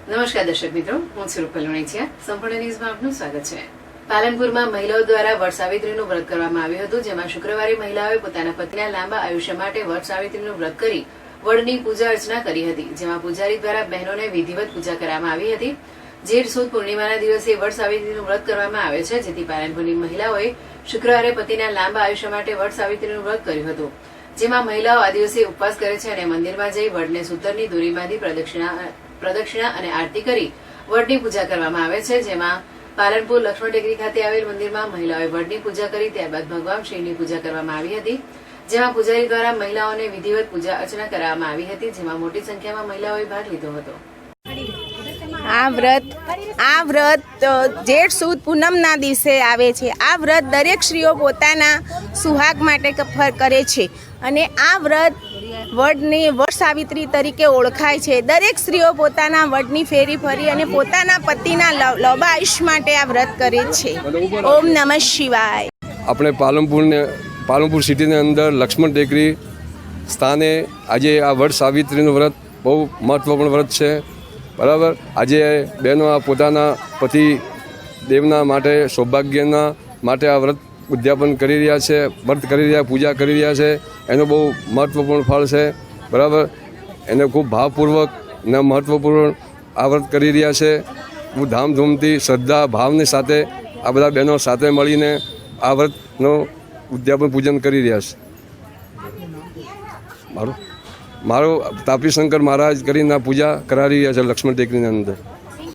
નમસ્કાર દર્શક મિત્રો, હું છું રૂપલ વણેચિયા. સંપૂર્ણ ન્યૂઝમાં આપનું સ્વાગત છે. પાલનપુરમાં મહિલાઓ દ્વારા વટ સાવિત્રીનું વ્રત કરવામાં આવ્યું હતું, જેમાં શુક્રવારે મહિલાઓએ પોતાના પતિના લાંબા આયુષ્ય માટે વટ સાવિત્રીનું વ્રત કરી વડની પૂજા અર્ચના કરી હતી, જેમાં પૂજારી દ્વારા બહેનોને વિધિવત પૂજા કરવામાં આવી હતી. જેઠ સુદ પૂર્ણિમાના દિવસે વટ સાવિત્રીનું વ્રત કરવામાં આવે છે, જેથી પાલનપુરની મહિલાઓએ શુક્રવારે પતિના લાંબા આયુષ્ય માટે વટ સાવિત્રીનું વ્રત કર્યું હતું, જેમાં મહિલાઓ આ દિવસે ઉપવાસ કરે છે અને મંદિરમાં જઈ વડને સૂતરની દોરીમાંથી પ્રદક્ષિણા અને આરતી કરી વડની પૂજા કરવામાં આવે છે. જેમાં પાલનપુર લક્ષ્મણ ટેકરી ખાતે આવેલ મંદિરમાં મહિલાઓએ વડની પૂજા કરી ત્યારબાદ ભગવાન શ્રીની પૂજા કરવામાં આવી હતી, જેમાં પૂજારી દ્વારા મહિલાઓને વિધિવત પૂજા અર્ચના કરવામાં આવી હતી, જેમાં મોટી સંખ્યામાં મહિલાઓએ ભાગ લીધો હતો. આ વ્રત જેઠ સુદ પૂનમના દિવસે આવે છે. આ વ્રત દરેક સ્ત્રીઓ પોતાના સુહાગ માટે કરે છે અને આ વ્રત વડની વટ સાવિત્રી તરીકે ઓળખાય છે. દરેક સ્ત્રીઓ પોતાના વડની ફેરી ફરી અને પોતાના પતિના લાંબા આયુષ્ય માટે આ વ્રત કરે છે. ઓમ નમઃ શિવાય. આપણે પાલનપુર સિટીની અંદર લક્ષ્મણ ટેકરી સ્થાને આજે આ વટ સાવિત્રીનું વ્રત બહુ મહત્વપૂર્ણ વ્રત છે. બરાબર, આજે બહેનો આ પોતાના પતિ દેવના માટે સૌભાગ્યના માટે આ વ્રત ઉદ્યાપન કરી રહ્યા છે, વ્રત કરી રહ્યા, પૂજા કરી રહ્યા છે. એનું બહુ મહત્વપૂર્ણ ફળ છે. બરાબર, એને ખૂબ ભાવપૂર્વક અને મહત્વપૂર્ણ આ વ્રત કરી રહ્યા છે. ખૂબ ધામધૂમથી શ્રદ્ધા ભાવની સાથે આ બધા બહેનો સાથે મળીને આ વ્રતનું ઉદ્યાપન પૂજન કરી રહ્યા છે. મારું તાપી શંકર મહારાજ કરીને પૂજા કરાવી રહ્યા છે લક્ષ્મણ ટેકરીની અંદર.